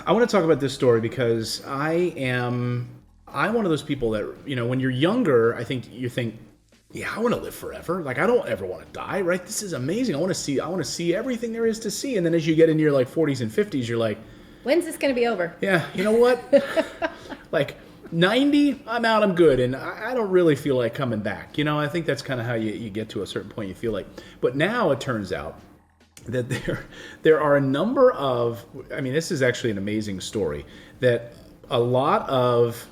I want to talk about this story because I'm one of those people that, when you're younger, I think you think, yeah, I want to live forever. Like, I don't ever want to die, right? This is amazing. I want to see everything there is to see. And then as you get into your like 40s and 50s, you're like, when's this going to be over? yeah, you know what? Like 90, I'm out, I'm good. And I don't really feel like coming back. I think that's kind of how you get to a certain point you feel like. But now it turns out that there are a number of, this is actually an amazing story, that a lot of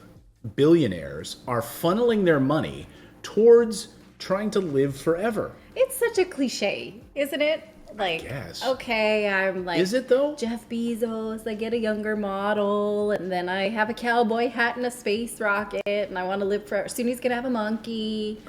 billionaires are funneling their money towards trying to live forever. It's such a cliche, isn't it? Like, yes. Okay, I'm like, is it though? Jeff Bezos, I get a younger model, and then I have a cowboy hat and a space rocket, and I want to live forever. Soon he's going to have a monkey,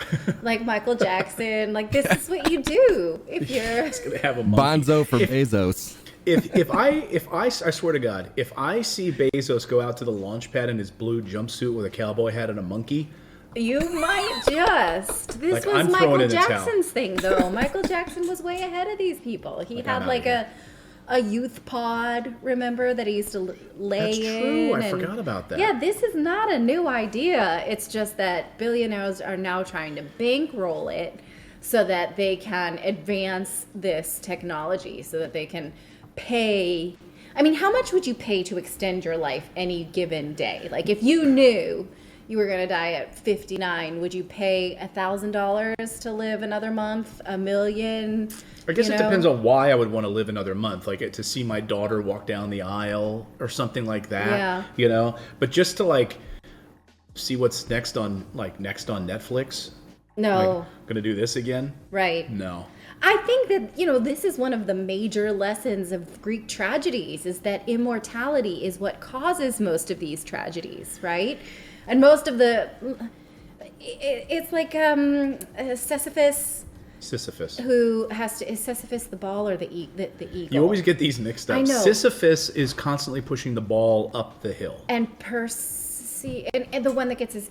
like Michael Jackson. Like, this is what you do if you're... He's going to have a monkey. Bonzo for Bezos. I swear to God, if I see Bezos go out to the launch pad in his blue jumpsuit with a cowboy hat and a monkey... You might just. This like, was Michael Jackson's thing, though. Michael Jackson was way ahead of these people. He had like a youth pod, remember, that he used to lay in. That's true. I forgot about that. Yeah, this is not a new idea. It's just that billionaires are now trying to bankroll it so that they can advance this technology, so that they can pay. How much would you pay to extend your life any given day? Like, if you knew you were going to die at 59, would you pay $1,000 to live another month? $1 million? I guess it depends on why I would want to live another month, like to see my daughter walk down the aisle or something like that. Yeah. But just to like see what's next on Netflix. No. Like, gonna do this again? Right. No. I think that, this is one of the major lessons of Greek tragedies, is that immortality is what causes most of these tragedies, right? And most of it's like Sisyphus. Who has to, is Sisyphus the ball or the eagle? You always get these mixed up. I know. Sisyphus is constantly pushing the ball up the hill. And and the one that gets his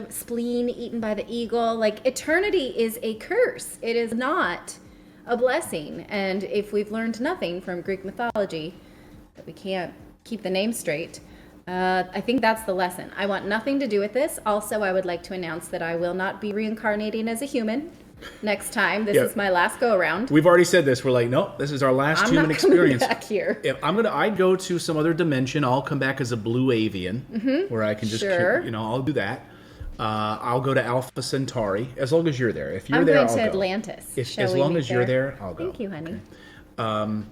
spleen eaten by the eagle. Like, eternity is a curse. It is not a blessing. And if we've learned nothing from Greek mythology, that we can't keep the name straight, I think that's the lesson. I want nothing to do with this. Also, I would like to announce that I will not be reincarnating as a human next time. This is my last go around. We've already said this. We're like, nope, this is our last human experience. I'm not coming back here. If I'd go to some other dimension. I'll come back as a blue avian, where I can just, I'll do that. I'll go to Alpha Centauri as long as you're there. If you're there, I'll go. I'm going to Atlantis. As long as you're there, I'll go. Thank you, honey. Okay.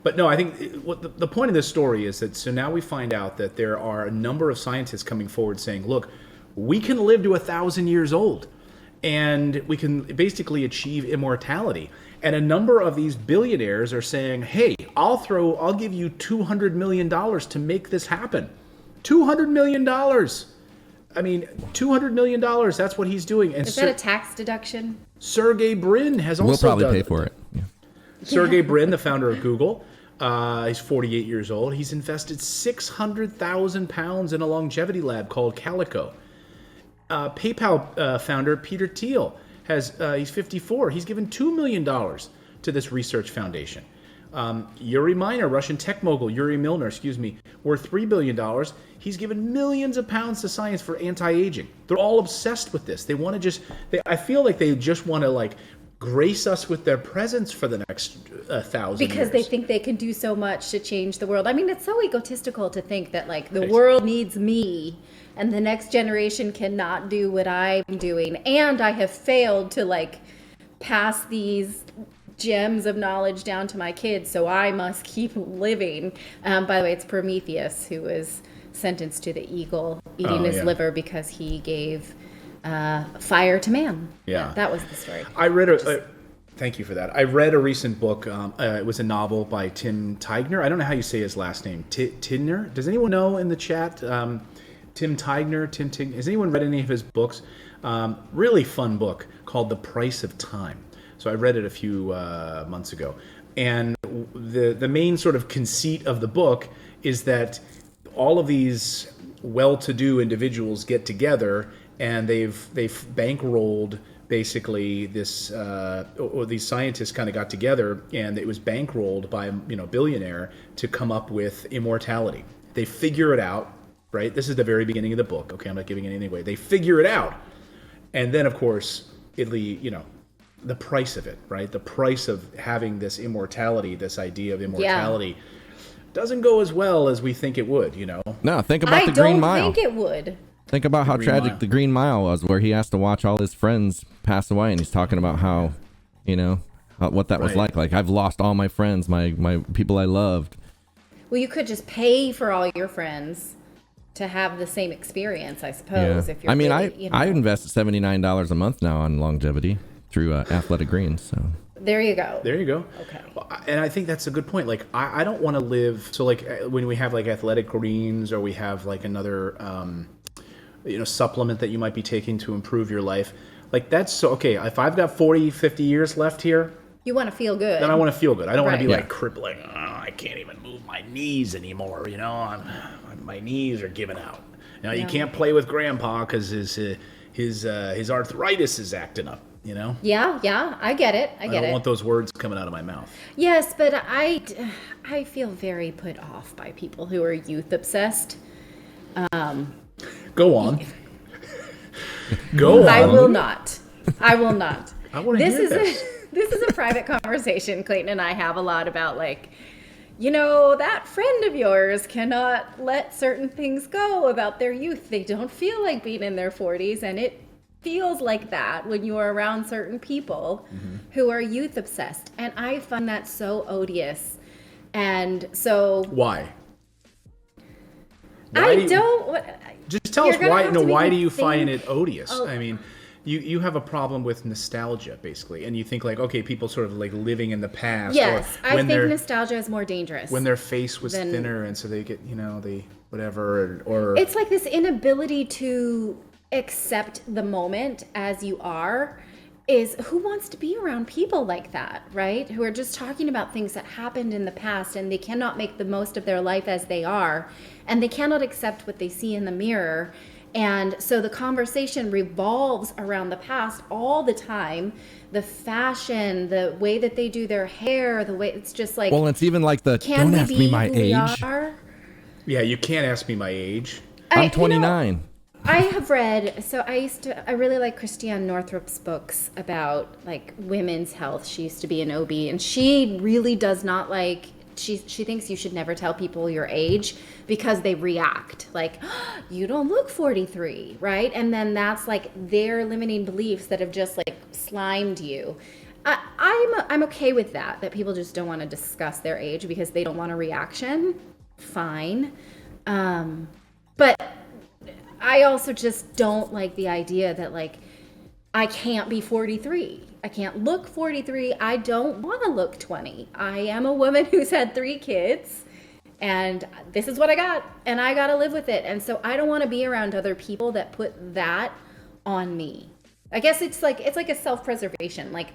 But no, I think the point of this story is that so now we find out that there are a number of scientists coming forward saying, look, we can live to 1,000 years old and we can basically achieve immortality. And a number of these billionaires are saying, hey, I'll give you $200 million to make this happen. $200 million. $200 million, that's what he's doing. And is that a tax deduction? Sergey Brin has also We'll probably pay for it. Yeah. Sergey Brin, the founder of Google, he's 48 years old. He's invested 600,000 pounds in a longevity lab called Calico. PayPal founder Peter Thiel he's 54. He's given $2 million to this research foundation. Yuri Milner, Russian tech mogul, worth $3 billion. He's given millions of pounds to science for anti-aging. They're all obsessed with this. They want to I feel like they just want to grace us with their presence for the next 1,000 years. Because they think they can do so much to change the world. It's so egotistical to think that the world needs me and the next generation cannot do what I'm doing. And I have failed to pass these gems of knowledge down to my kids, so I must keep living. By the way, it's Prometheus who was sentenced to the eagle eating his liver because he gave fire to man. Yeah. That was the story. I read thank you for that. I read a recent book. It was a novel by Tim Tigner. I don't know how you say his last name. Tidner? Does anyone know in the chat? Tim Tigner? Has anyone read any of his books? Really fun book called The Price of Time. So I read it a few months ago. And the main sort of conceit of the book is that all of these well-to-do individuals get together and they've bankrolled basically this or these scientists kind of got together, and it was bankrolled by billionaire to come up with immortality. They figure it out, right? This is the very beginning of the book. Okay, I'm not giving it anything away. They figure it out, and then of course the price of it, right? The price of having this immortality, this idea of immortality, doesn't go as well as we think it would. No, think about the Green Mile. I don't think it would. Think about how tragic the Green Mile was, where he has to watch all his friends pass away, and he's talking about how, what that was like. Like, I've lost all my friends, my people I loved. Well, you could just pay for all your friends to have the same experience, I suppose. Yeah. If you're I invest $79 a month now on longevity through Athletic Greens. So there you go. Okay. Well, and I think that's a good point. Like, I don't want to live. So, like, when we have like Athletic Greens, or we have like another supplement that you might be taking to improve your life, like, that's so okay. If I've got 40, 50 years left here, you want to feel good. Then I want to feel good. I don't want to be Right. like crippling. Oh, I can't even move my knees anymore. My knees are giving out. You can't play with Grandpa because his arthritis is acting up. Yeah, I get it. I don't want those words coming out of my mouth. Yes, but I feel very put off by people who are youth obsessed. Go on. Go on. I will not. I want to hear this. This is a private conversation Clayton and I have a lot about, like, that friend of yours cannot let certain things go about their youth. They don't feel like being in their 40s, and it feels like that when you are around certain people who are youth obsessed. And I find that so odious. And so... Why? Just tell us why. No, why do you find it odious? I mean, you have a problem with nostalgia, basically, and you think like, okay, people sort of like living in the past. Yes, I think nostalgia is more dangerous. When their face was thinner, and so they get, they whatever, or it's like this inability to accept the moment as you are. Is who wants to be around people like that, right? Who are just talking about things that happened in the past, and they cannot make the most of their life as they are, and they cannot accept what they see in the mirror. And so the conversation revolves around the past all the time. The fashion, the way that they do their hair, the way it's just like... Well, it's even like don't ask me my age. Yeah, you can't ask me my age. I'm 29. I have read, so I really like Christiane Northrup's books about like women's health. She used to be an OB, and she really does not like, she thinks you should never tell people your age because they react like, oh, you don't look 43, right? And then that's like their limiting beliefs that have just like slimed you. I'm okay with that people just don't want to discuss their age because they don't want a reaction. Fine. But I also just don't like the idea that like I can't be 43. I can't look 43. I don't want to look 20. I am a woman who's had 3 kids, and this is what I got, and I got to live with it. And so I don't want to be around other people that put that on me. I guess it's like a self-preservation. Like,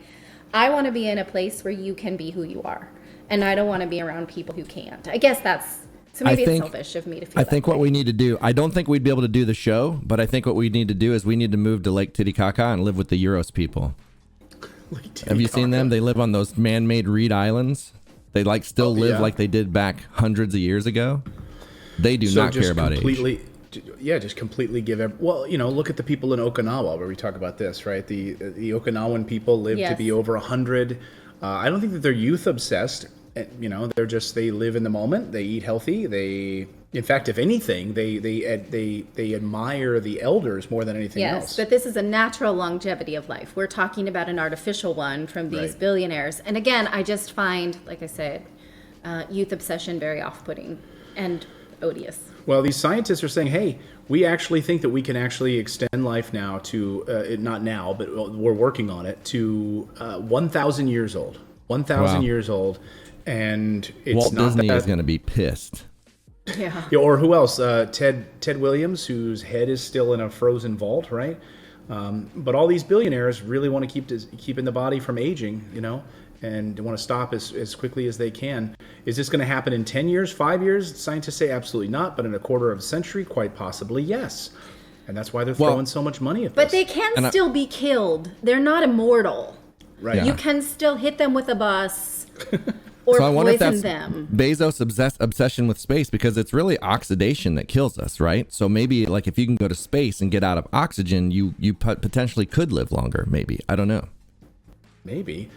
I want to be in a place where you can be who you are, and I don't want to be around people who can't. I guess that's... So maybe it's selfish of me to feel I think what we need to do, I don't think we'd be able to do the show, but I think what we need to do is we need to move to Lake Titicaca and live with the Euros people. Have you seen them? They live on those man-made reed islands. They like still live like they did back hundreds of years ago. They do not care about age. Yeah, just completely give. Well, look at the people in Okinawa where we talk about this, right? The Okinawan people live to be over 100. I don't think that they're youth obsessed. They're just, they live in the moment. They eat healthy. In fact, if anything, they admire the elders more than anything else. Yes, but this is a natural longevity of life. We're talking about an artificial one from these billionaires. And again, I just find, like I said, youth obsession very off-putting and odious. Well, these scientists are saying, hey, we actually think that we can actually extend life now to, not now, but we're working on it, to 1,000 years old. 1,000 years old. And it's Walt not Disney that, is going to be pissed. Yeah. Or who else? Ted Williams, whose head is still in a frozen vault, right? But all these billionaires really want to keeping the body from aging, and want to stop as quickly as they can. Is this going to happen in 10 years, 5 years? Scientists say absolutely not, but in a quarter of a century, quite possibly, yes. And that's why they're throwing so much money at this. But they can still be killed. They're not immortal. Right. Yeah. You can still hit them with a bus or So I wonder if poison that's them. Bezos' obsession with space, because it's really oxidation that kills us, right? So maybe like if you can go to space and get out of oxygen, you potentially could live longer. Maybe, I don't know. Maybe.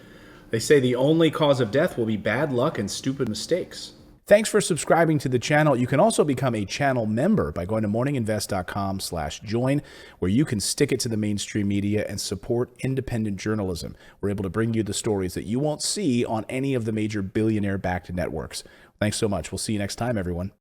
They say the only cause of death will be bad luck and stupid mistakes. Thanks for subscribing to the channel. You can also become a channel member by going to morninginvest.com/join, where you can stick it to the mainstream media and support independent journalism. We're able to bring you the stories that you won't see on any of the major billionaire-backed networks. Thanks so much. We'll see you next time, everyone.